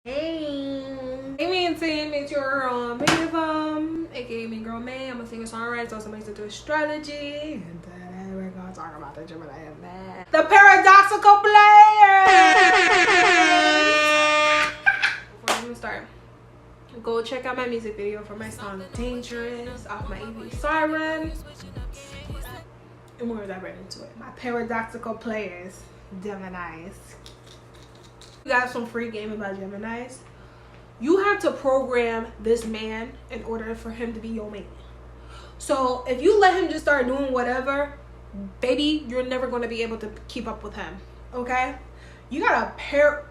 Hey man, team, it's your girl MAEVUIM, aka me girl May. I'm a singer songwriter, so somebody's into astrology, and today we're gonna talk about the Gemini man, the paradoxical player. Before we even start, go check out my music video for my song "Dangerous" off my EP Siren, and we're gonna dive right into it. My paradoxical players, Geminis. You got some free game about Geminis. You have to program this man in order for him to be your man. So if you let him just start doing whatever, baby, you're never going to be able to keep up with him. Okay? You gotta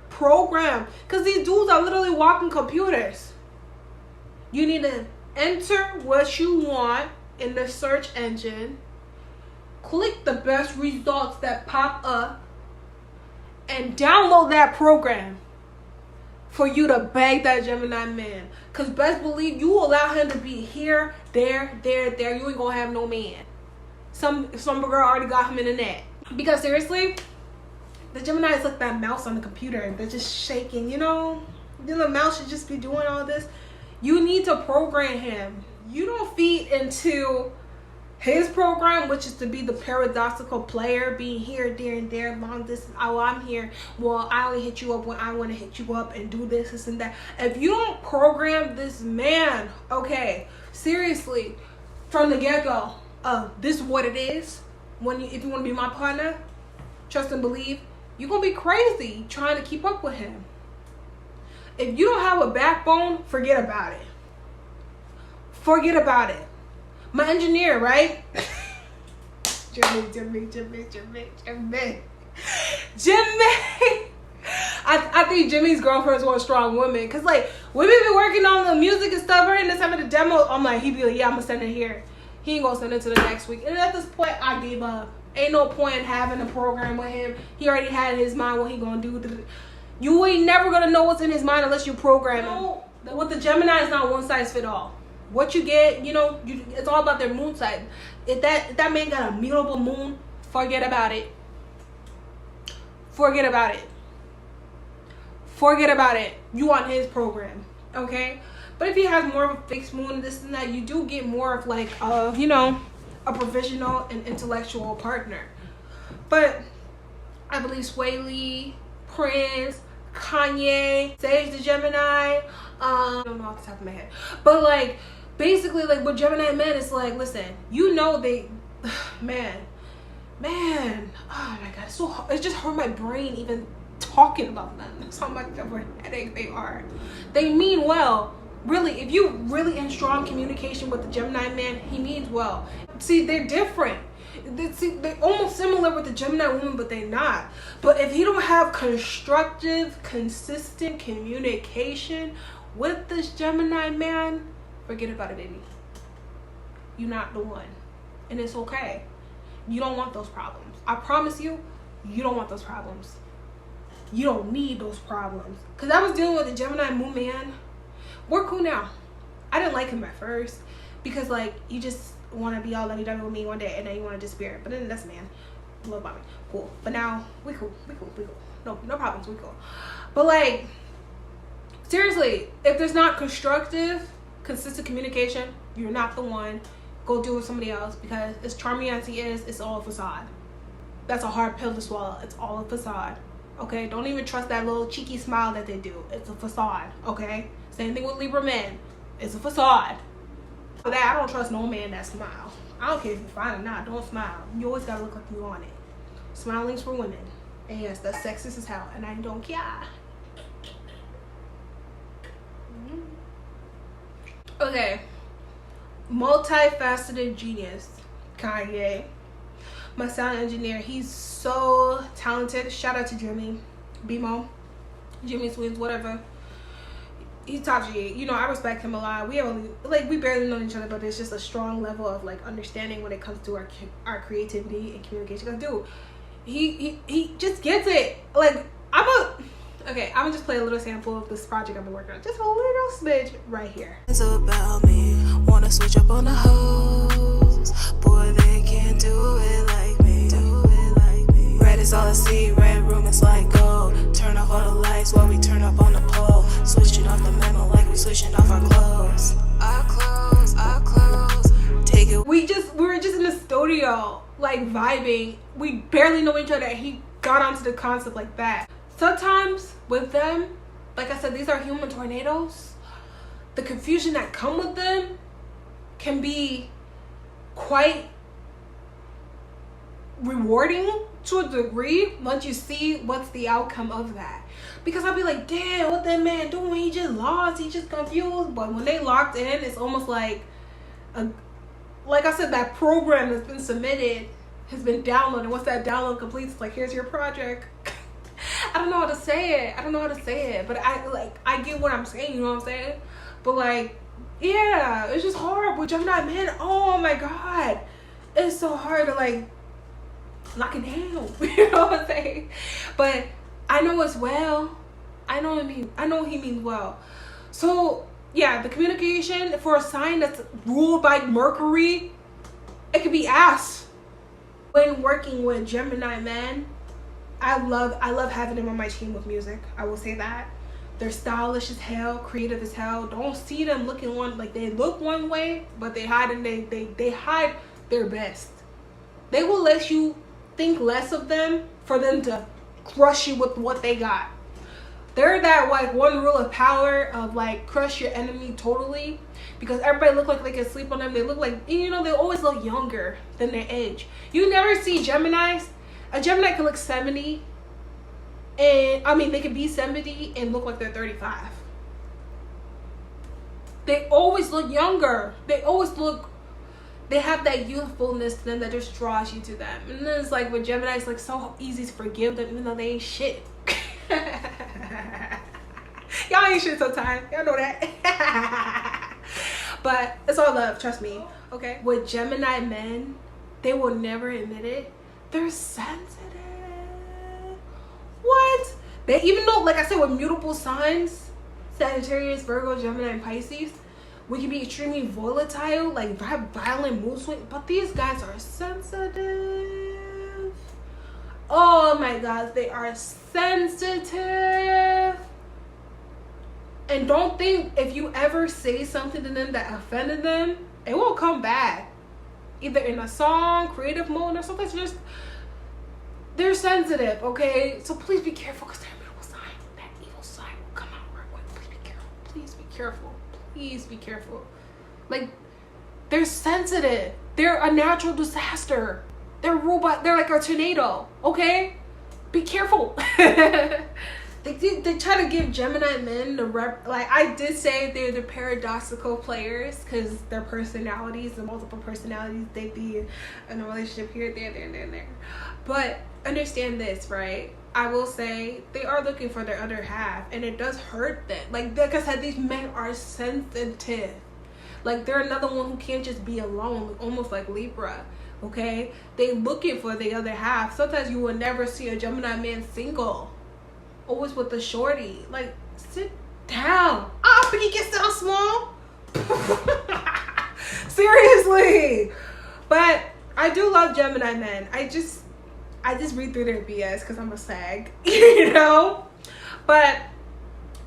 program, because these dudes are literally walking computers. You need to enter what you want in the search engine, click the best results that pop up, and download that program for you to bag that Gemini man. Because best believe you allow him to be here, there, you ain't gonna have no man. Some girl already got him in the net. Because seriously, the Gemini is like that mouse on the computer. They're just shaking, you know? The mouse should just be doing all this. You need to program him. You don't feed into his program, which is to be the paradoxical player, being here, there, and there, long distance. Oh, I'm here. Well, I only hit you up when I want to hit you up and do this and that. If you don't program this man, okay, seriously, from the get-go, this is what it is. If you want to be my partner, trust and believe, you're going to be crazy trying to keep up with him. If you don't have a backbone, forget about it. Forget about it. My engineer, right? Jimmy. I think Jimmy's girlfriend's one strong woman. Cause like we be working on the music and stuff, right? And the time of the demo, I'm like, he be like, yeah, I'm gonna send it here. He ain't gonna send it to the next week. And at this point, I gave up. Ain't no point in having a program with him. He already had in his mind what he gonna do. You ain't never gonna know what's in his mind unless you program him. With the Gemini, it's not one size fit all. What you get, it's all about their moon side. If that man got a mutable moon, forget about it. Forget about it. Forget about it. You want his program, okay? But if he has more of a fixed moon, this and that, you do get more of like, a professional and intellectual partner. But I believe Sway Lee, Prince, Kanye, Sage the Gemini, I don't know off the top of my head, but like basically like with Gemini men, it's like, listen, they man, oh my god, it's so hard. It just hurt my brain even talking about them. That's how much of a headache they are. They mean well, really. If you really in strong communication with the Gemini man, he means well. See, they're different. They're almost similar with the Gemini woman, but they're not. But if you don't have constructive, consistent communication with this Gemini man, forget about it, baby. You're not the one. And it's okay. You don't want those problems. I promise you, you don't want those problems. You don't need those problems. Because I was dealing with a Gemini moon man. We're cool now. I didn't like him at first. Because, like, you just want to be all lovey-dovey with me one day and then you want to disappear. But then that's a man. Love about me. Cool. But now, we cool. No problems. We cool. But, like, seriously, if there's not constructive, consistent communication, you're not the one. Go do it with somebody else, because as charming as he is, it's all a facade. That's a hard pill to swallow. It's all a facade. Okay? Don't even trust that little cheeky smile that they do. It's a facade. Okay? Same thing with Libra men. It's a facade. For that, I don't trust no man that smiles. I don't care if you're fine or not. Don't smile. You always gotta look like you want it. Smiling's for women. And yes, that's sexist as hell, and I don't care. Okay, multifaceted genius, Kanye, my sound engineer. He's so talented. Shout out to Jimmy, BMO, Jimmy Swings, whatever. He's top G. I respect him a lot. We barely know each other, but there's just a strong level of like understanding when it comes to our creativity and communication. Cause dude, he just gets it. Like I'm gonna just play a little sample of this project I've been working on. Just a little smidge right here. It's about me. Wanna switch up on the hoes. Boy, they can't do it like me. Red is all I see. Red room is like gold. Turn off all the lights while we turn up on the pole. Switching off the memo like we switching off our clothes. Our clothes. Take it. We were just in the studio, like vibing. We barely know each other, and he got onto the concept like that. Sometimes with them, like I said, these are human tornadoes. The confusion that come with them can be quite rewarding to a degree once you see what's the outcome of that. Because I'll be like, damn, what that man doing? He just lost, he just confused. But when they locked in, it's almost like I said, that program that's been submitted has been downloaded. Once that download completes, it's like, here's your project. I don't know how to say it. But I get what I'm saying, you know what I'm saying? But like, yeah, it's just hard with Gemini Man. Oh my god. It's so hard to like lock it down. You know what I'm saying? But I know as well. I know he means well. So yeah, the communication for a sign that's ruled by Mercury, it could be ass. When working with Gemini Man, I love having them on my team with music. I will say that. They're stylish as hell, creative as hell. Don't see them looking like they look one way, but they hide and they hide their best. They will let you think less of them for them to crush you with what they got. They're that like one rule of power of like crush your enemy totally, because everybody look like they can sleep on them. They look like, you know, they always look younger than their age. You never see Geminis. A Gemini can look 70, and I mean they can be 70 and look like they're 35. They always look younger. They have that youthfulness to them that just draws you to them. And then it's like with Gemini, it's like so easy to forgive them even though they ain't shit. Y'all ain't shit sometimes. Y'all know that. But it's all love, trust me. Okay. With Gemini men, they will never admit it. They're sensitive. What? They, even though, like I said, with mutable signs, Sagittarius, Virgo, Gemini, and Pisces, we can be extremely volatile, like violent mood swings, but these guys are sensitive. Oh my god, they are sensitive. And don't think if you ever say something to them that offended them, it will come back. Either in a song, creative mode, or something. Just, they're sensitive, okay? So please be careful, because they're a mutable sign. That evil side will come out real quick. Please be careful. Please be careful. Please be careful. Like, they're sensitive. They're a natural disaster. They're like a tornado, okay? Be careful. They try to give Gemini men the like I did say they're the paradoxical players, because their personalities, the multiple personalities, they be in a relationship here, there. But understand this, right? I will say they are looking for their other half, and it does hurt them. Like I said, these men are sensitive. Like they're another one who can't just be alone, almost like Libra. Okay, they looking for the other half. Sometimes you will never see a Gemini man single, always with a shorty. Like, sit down. Ah, but he gets down small. Seriously. But I do love Gemini men. I just read through their BS because I'm a sag, you know. But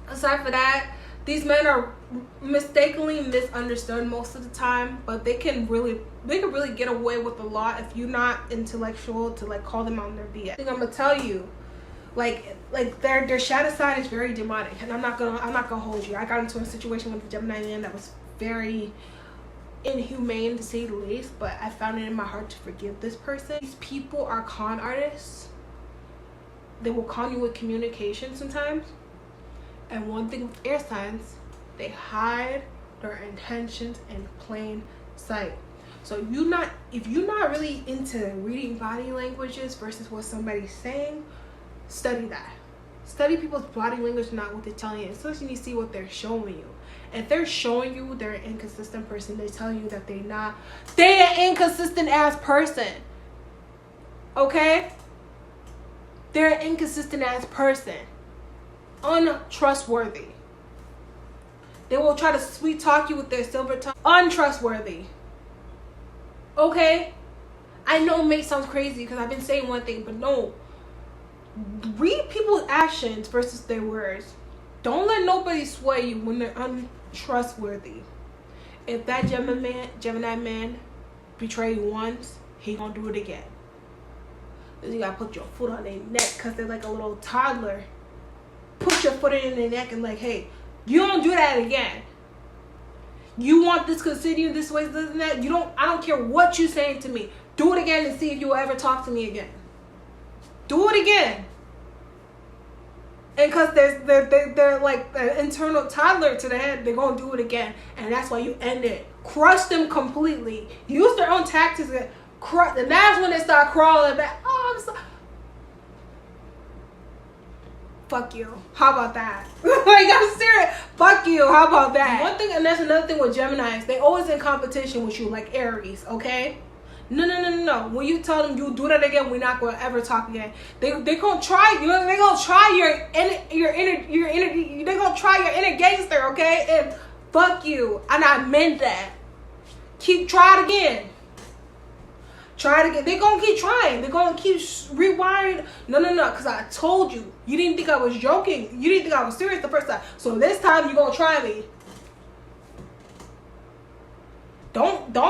aside from that, these men are mistakenly misunderstood most of the time, but they can really get away with a lot if you're not intellectual to like call them on their BS. I think I'm gonna tell you, like their shadow side is very demonic, and I'm not gonna hold you. I got into a situation with a Gemini man that was very inhumane, to say the least, but I found it in my heart to forgive this person. These people are con artists. They will con you with communication sometimes. And one thing with air signs, they hide their intentions in plain sight. So if you're not really into reading body languages versus what somebody's saying, study that. Study people's body language, not what they're telling you. Especially when you see what they're showing you. If they're showing you they're an inconsistent person, they tell you that they're an inconsistent ass person. Okay? They're an inconsistent ass person. Untrustworthy. They will try to sweet talk you with their silver tongue. Untrustworthy. Okay? I know it may sound crazy because I've been saying one thing, but no. Read people's actions versus their words. Don't let nobody sway you when they're untrustworthy. If that Gemini man betray you once, he gonna do it again. You gotta put your foot on their neck because they're like a little toddler. Put your foot in their neck and like, hey, you don't do that again. You want this to continue this way, this and that. I don't care what you're saying to me. Do it again and see if you will ever talk to me again. Do it again. And because they're like an internal toddler to the head, they're going to do it again. And that's why you end it. Crush them completely. Use their own tactics. And that's when they start crawling back. Oh, I'm sorry. Fuck you. How about that? Like, I'm serious. Fuck you. How about that? One thing, and that's another thing with Geminis. They always in competition with you, like Aries, okay? No. When you tell them you do that again, we're not gonna ever talk again. They gonna try. They gonna try your inner. They gonna try your inner gangster, okay? And fuck you. And I meant that. Try it again. Try it again. They're gonna keep trying. They're gonna keep rewiring. No. Because I told you. You didn't think I was joking. You didn't think I was serious the first time. So this time you're gonna try me. Don't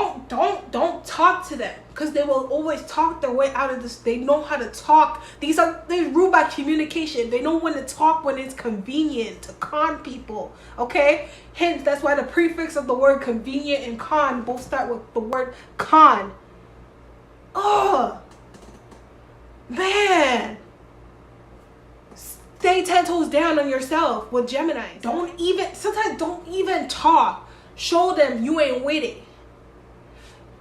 talk to them, because they will always talk their way out of this. They know how to talk. They're ruled by communication. They know when to talk when it's convenient to con people. Okay? Hence, that's why the prefix of the word convenient and con both start with the word con. Oh man. Stay 10 toes down on yourself with Gemini. Sometimes don't even talk. Show them you ain't with it.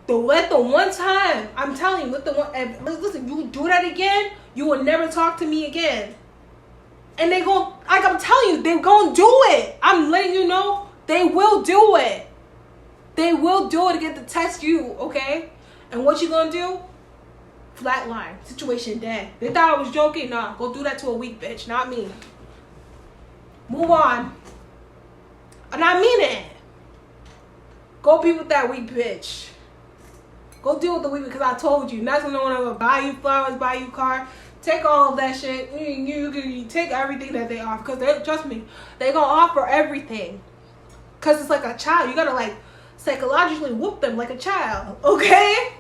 Let the one time, I'm telling you, listen, you do that again, you will never talk to me again. And they gon', like I'm telling you, they're gonna do it. I'm letting you know, they will do it. They will do it to get to test you, okay? And what you gonna do? Flatline. Situation dead. They thought I was joking. Nah, go do that to a weak bitch, not me. Move on. And I mean it. Go be with that weak bitch. Go deal with the weak, because I told you. That's when no one ever buy you flowers, buy you car. Take all of that shit. You take everything that they offer. Because trust me, they gonna offer everything. Because it's like a child. You gotta like psychologically whoop them like a child. Okay?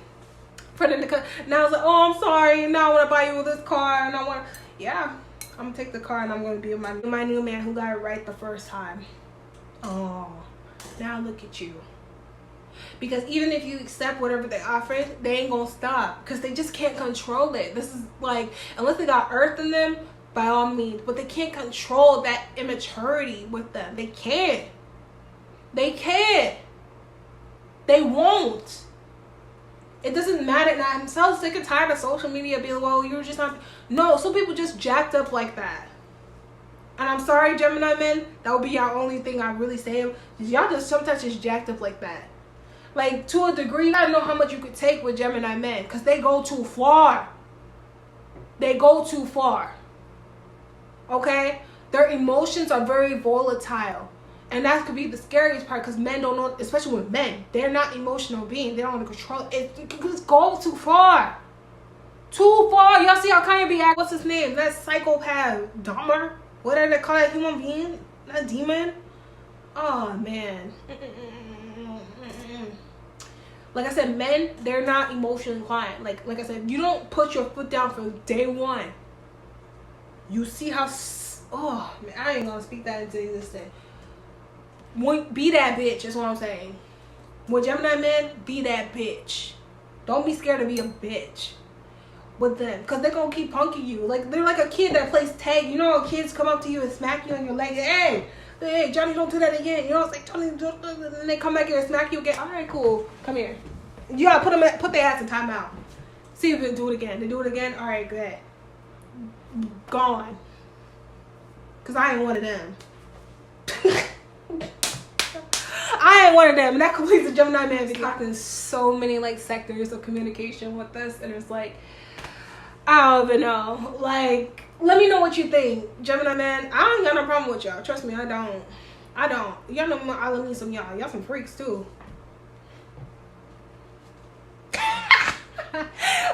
For them to come. Now it's like, oh, I'm sorry. Now I want to buy you this car. And I want to. Yeah. I'm going to take the car and I'm going to be with my new man who got it right the first time. Oh. Now look at you. Because even if you accept whatever they offer, they ain't gonna stop, because they just can't control it. This is like, unless they got earth in them, by all means, but they can't control that immaturity with them. They can't. They won't. It doesn't matter. Now, I'm so sick and tired of social media being, well, you're just not. No, some people just jacked up like that. And I'm sorry, Gemini men, that would be your only thing I really say. Y'all just sometimes just jacked up like that. Like, to a degree, you gotta know how much you could take with Gemini men, because they go too far. They go too far. Okay? Their emotions are very volatile. And that could be the scariest part, because men don't know, especially with men, they're not emotional beings. They don't want to control it. It just goes too far. Too far. Y'all see how Kanye be acting? What's his name? That psychopath. Dahmer? Whatever they call that human being? That demon? Oh, man. Like I said, men, they're not emotionally inclined. Like I said, you don't put your foot down from day one. You see how... Oh, man, I ain't gonna speak that into existence. Be that bitch, is what I'm saying. With Gemini men, be that bitch. Don't be scared to be a bitch with them, because they're gonna keep punking you. Like, they're like a kid that plays tag. You know how kids come up to you and smack you on your leg? Hey, Johnny, don't do that again. You know, it's like, Johnny, and they come back here and smack you again. All right, cool. Come here. You gotta put their ass in timeout. See if they do it again. They do it again. All right, good. Gone. Cause I ain't one of them. I ain't one of them, and that completes the Gemini man. He's talking so many like sectors of communication with us, and it's like, I don't even know. Like, let me know what you think, Gemini man. I ain't got no problem with y'all. Trust me, I don't. Y'all know I love me some y'all. Y'all some freaks too.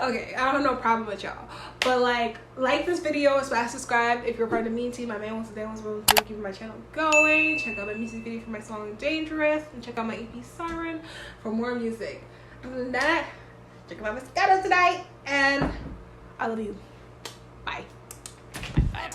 Okay, I don't have no problem with y'all. But like this video, smash subscribe if you're part of the Me team. My man wants to dance with keeping my channel going. Check out my music video for my song Dangerous, and check out my EP Siren for more music. Other than that, check out my schedule tonight, and I love you. Bye. Bye.